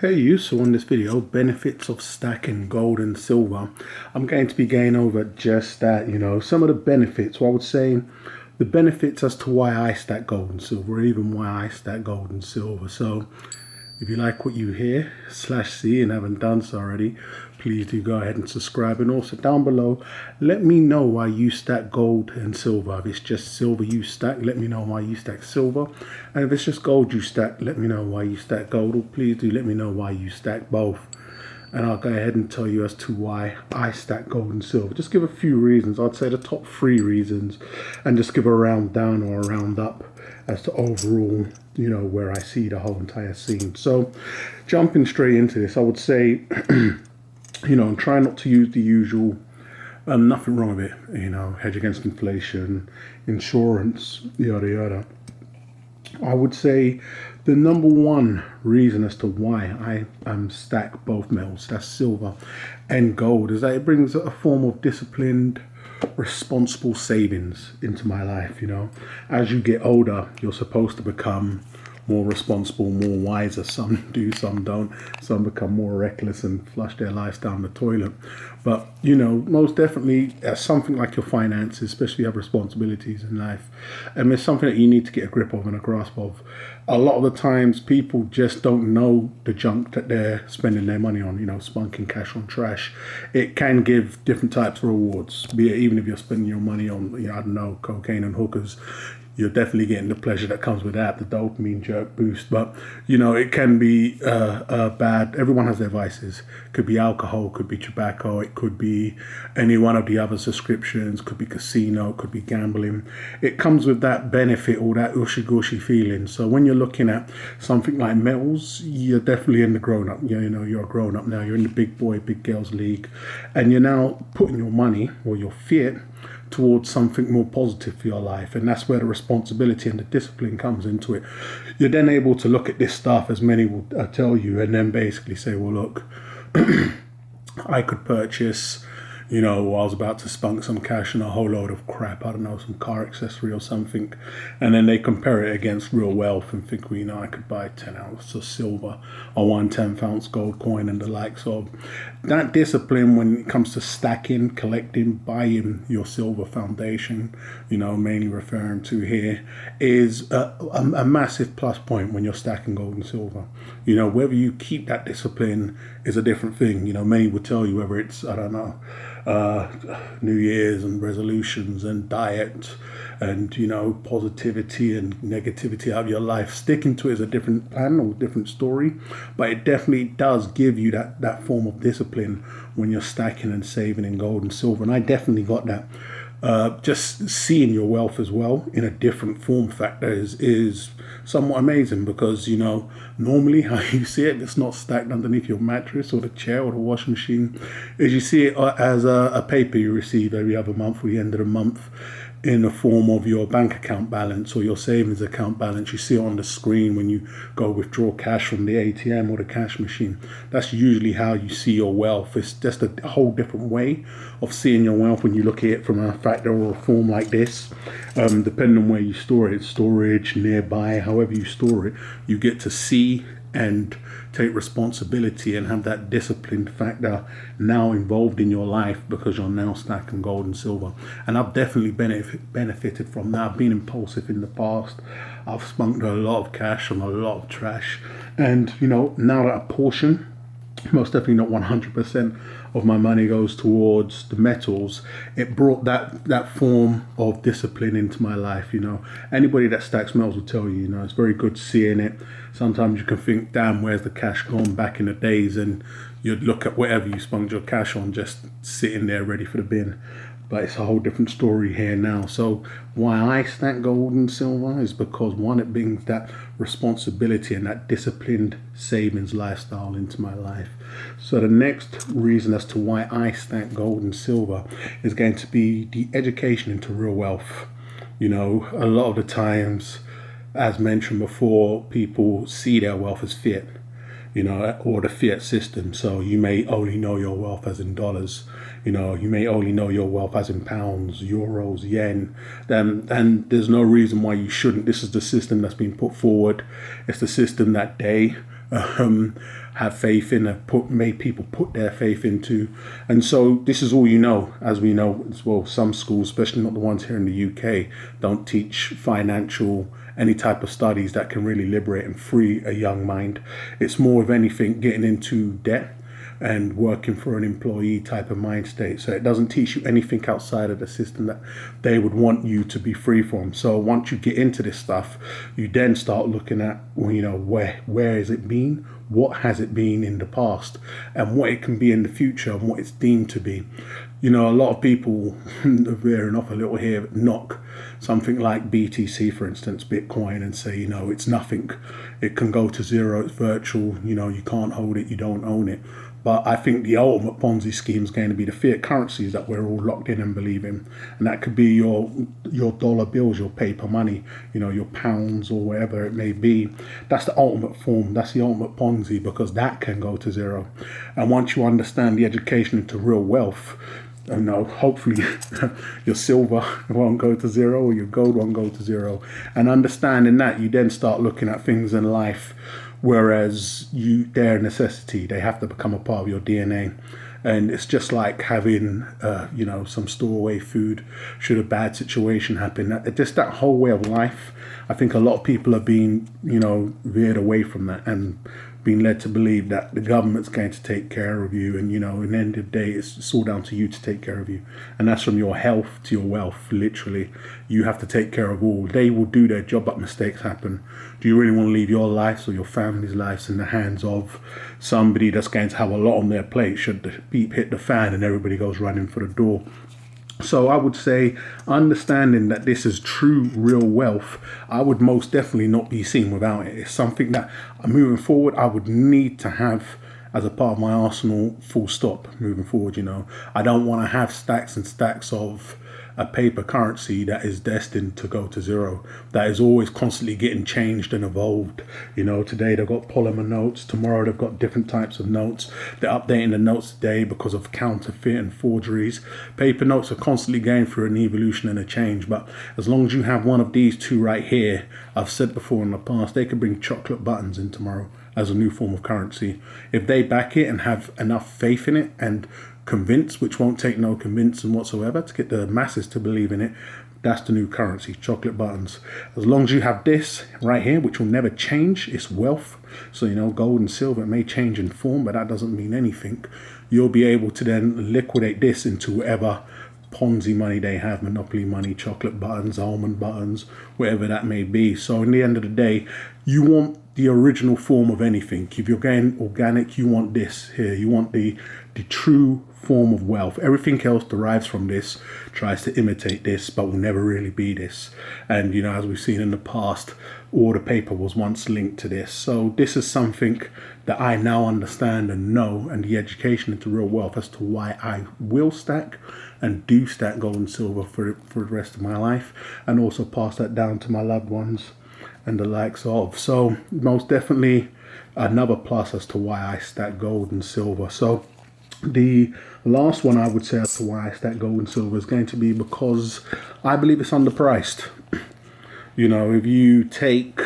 Hey you, so in this video, benefits of stacking gold and silver, I'm going to be going over just that, some of the benefits, or I would say the benefits as to why I stack gold and silver, or even why I stack gold and silver. So if you like what you hear / see and haven't done so already, please do go ahead and subscribe. And also down below, let me know why you stack gold and silver. If it's just silver you stack, let me know why you stack silver. And if it's just gold you stack, let me know why you stack gold. Or please do let me know why you stack both. And I'll go ahead and tell you as to why I stack gold and silver. Just give a few reasons. I'd say the top 3 reasons, and just give a round down or a round up as to overall, where I see the whole entire scene. So jumping straight into this, I would say, and try not to use the usual, nothing wrong with it, hedge against inflation, insurance, yada yada. I would say the number 1 reason as to why I stack both metals, that's silver and gold, is that it brings a form of disciplined, responsible savings into my life. As you get older, you're supposed to become more responsible, more wiser. Some do, some don't. Some become more reckless and flush their lives down the toilet. But, most definitely something like your finances, especially if you have responsibilities in life, and it's something that you need to get a grip of and a grasp of. A lot of the times people just don't know the junk that they're spending their money on, spunking cash on trash. It can give different types of rewards, be it even if you're spending your money on, I don't know, cocaine and hookers. You're definitely getting the pleasure that comes with that, the dopamine jerk boost. But, it can be bad. Everyone has their vices. Could be alcohol, could be tobacco, it could be any one of the other subscriptions, could be casino, could be gambling. It comes with that benefit or that ushy-gushy feeling. So when you're looking at something like metals, you're definitely in the grown-up. You're a grown-up now. You're in the big boy, big girls league. And you're now putting your money or your fiat towards something more positive for your life, and that's where the responsibility and the discipline comes into it. You're then able to look at this stuff, as many will tell you, and then basically say, well, look, I could purchase, I was about to spunk some cash and a whole load of crap, I don't know, some car accessory or something, and then they compare it against real wealth and think, well, I could buy 10 ounces of silver or 1 10th-ounce gold coin and the likes of. That discipline when it comes to stacking, collecting, buying your silver foundation, mainly referring to here, is a massive plus point when you're stacking gold and silver. Whether you keep that discipline is a different thing. Many will tell you whether it's, I don't know, New Year's and resolutions and diet and, positivity and negativity out of your life. Sticking to it is a different plan or different story, but it definitely does give you that form of discipline when you're stacking and saving in gold and silver. And I definitely got that. Just seeing your wealth as well in a different form factor is somewhat amazing, because normally how you see it, it's not stacked underneath your mattress or the chair or the washing machine, is you see it as a paper you receive every other month or the end of the month in the form of your bank account balance or your savings account balance. You see it on the screen when you go withdraw cash from the ATM or the cash machine. That's usually how you see your wealth. It's just a whole different way of seeing your wealth when you look at it from a factor or a form like this. Depending on where you store it, storage, nearby, however you store it, you get to see and take responsibility and have that disciplined factor now involved in your life, because you're now stacking gold and silver. And I've definitely benefited from that. I've been impulsive in the past. I've spunked a lot of cash on a lot of trash, and now that a portion, most definitely not 100% of my money, goes towards the metals, it brought that form of discipline into my life. Anybody that stacks metals will tell you, it's very good seeing it. Sometimes you can think, damn, where's the cash gone back in the days? And you'd look at whatever you spunked your cash on just sitting there ready for the bin. But it's a whole different story here now. So why I stack gold and silver is because, one, it brings that responsibility and that disciplined savings lifestyle into my life. So the next reason as to why I stack gold and silver is going to be the education into real wealth. A lot of the times, as mentioned before, people see their wealth as fiat, or the fiat system. So you may only know your wealth as in dollars. You may only know your wealth as in pounds, euros, yen. And there's no reason why you shouldn't. This is the system that's been put forward. It's the system that they have faith in, made people put their faith into. And so this is all you know. As we know as well, some schools, especially not the ones here in the UK, don't teach financial, any type of studies that can really liberate and free a young mind. It's more of anything getting into debt and working for an employee type of mind state. So it doesn't teach you anything outside of the system that they would want you to be free from. So once you get into this stuff, you then start looking at, well, you know, where has it been? What has it been in the past? And what it can be in the future and what it's deemed to be. You know, a lot of people, veering off a little here, knock something like BTC, for instance, Bitcoin, and say, you know, it's nothing. It can go to zero, it's virtual, you know, you can't hold it, you don't own it. But I think the ultimate Ponzi scheme is going to be the fiat currencies that we're all locked in and believe in. And that could be your dollar bills, your paper money, you know, your pounds or whatever it may be. That's the ultimate form. That's the ultimate Ponzi, because that can go to zero. And once you understand the education into real wealth, you know, hopefully your silver won't go to zero or your gold won't go to zero. And understanding that, you then start looking at things in life, whereas they're a necessity. They have to become a part of your DNA. And it's just like having, you know, some storeway food should a bad situation happen. Just that whole way of life, I think a lot of people are being, you know, veered away from that and being led to believe that the government's going to take care of you. And, you know, in the end of the day, it's all down to you to take care of you. And that's from your health to your wealth, literally. You have to take care of all. They will do their job, but mistakes happen. Do you really want to leave your lives or your family's lives in the hands of somebody that's going to have a lot on their plate should the beep hit the fan and everybody goes running for the door? So I would say, understanding that this is true, real wealth, I would most definitely not be seen without it. It's something that, moving forward, I would need to have as a part of my arsenal, full stop, moving forward, you know. I don't want to have stacks and stacks of a paper currency that is destined to go to zero, that is always constantly getting changed and evolved. You know, today they've got polymer notes, tomorrow they've got different types of notes. They're updating the notes today because of counterfeit and forgeries. Paper notes are constantly going through an evolution and a change, but as long as you have one of these two right here, I've said before in the past, they could bring chocolate buttons in tomorrow as a new form of currency. If they back it and have enough faith in it and convince, which won't take no convincing whatsoever, to get the masses to believe in it, that's the new currency, chocolate buttons. As long as you have this right here, which will never change, it's wealth. So, you know, gold and silver may change in form, but that doesn't mean anything. You'll be able to then liquidate this into whatever Ponzi money they have, monopoly money, chocolate buttons, almond buttons, whatever that may be. So in the end of the day, you want the original form of anything. If you're going organic, you want this here. You want the true form of wealth. Everything else derives from this, tries to imitate this, but will never really be this. And, you know, as we've seen in the past, all the paper was once linked to this. So this is something that I now understand and know, and the education into real wealth as to why I will stack and do stack gold and silver for the rest of my life, and also pass that down to my loved ones and the likes of. So most definitely another plus as to why I stack gold and silver. So the last one I would say as to why I stack gold and silver is going to be because I believe it's underpriced. You know, if you take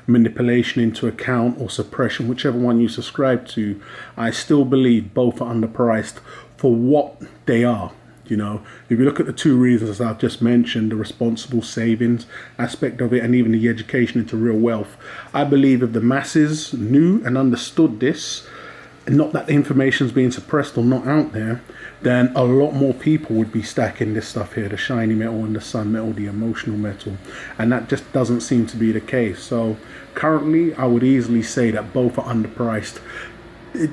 manipulation into account or suppression, whichever one you subscribe to, I still believe both are underpriced for what they are. You know, if you look at the two reasons I've just mentioned, the responsible savings aspect of it and even the education into real wealth, I believe if the masses knew and understood this, and not that the information's being suppressed or not out there, then a lot more people would be stacking this stuff here, the shiny metal and the sun metal, the emotional metal. And that just doesn't seem to be the case. So currently, I would easily say that both are underpriced.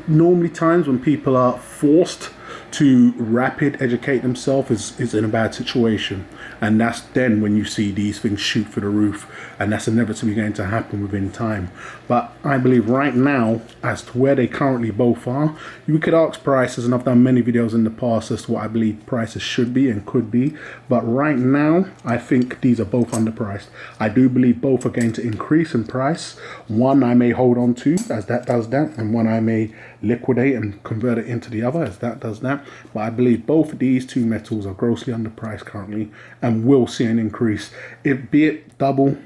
Normally times when people are forced to rapid educate themselves is in a bad situation, and that's then when you see these things shoot for the roof, and that's inevitably going to happen within time. But I believe right now, as to where they currently both are, you could ask prices, and I've done many videos in the past as to what I believe prices should be and could be, but right now I think these are both underpriced. I do believe both are going to increase in price. One I may hold on to as that does that, and one I may liquidate and convert it into the other as that does that. But I believe both of these two metals are grossly underpriced currently and will see an increase, be it double,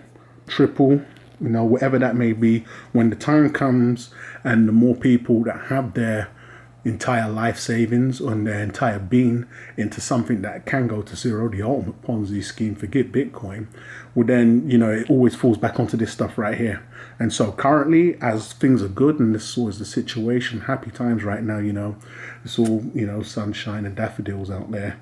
triple, you know, whatever that may be, when the time comes and the more people that have their entire life savings and their entire being into something that can go to zero, the ultimate Ponzi scheme, forget Bitcoin, well then, you know, it always falls back onto this stuff right here. And so currently, as things are good, and this is always the situation, happy times right now, you know, it's all, you know, sunshine and daffodils out there.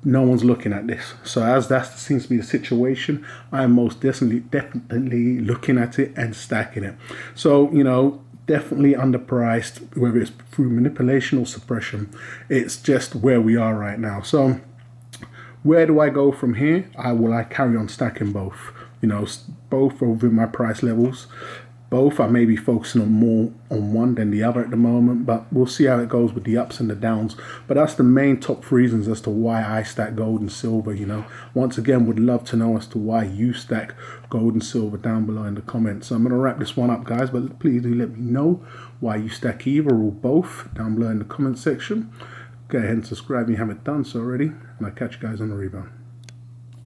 No one's looking at this. So as that seems to be the situation, I'm most definitely looking at it and stacking it. So, you know, definitely underpriced, whether it's through manipulation or suppression. It's just where we are right now. So where do I go from here? I carry on stacking both. You know, both are within my price levels. Both I may be focusing on more on one than the other at the moment, but we'll see how it goes with the ups and the downs. But that's the main top reasons as to why I stack gold and silver. You know, once again, would love to know as to why you stack gold and silver down below in the comments. So I'm going to wrap this one up, guys, but please do let me know why you stack either or both down below in the comment section. Go ahead and subscribe if you haven't done so already, and I'll catch you guys on the rebound.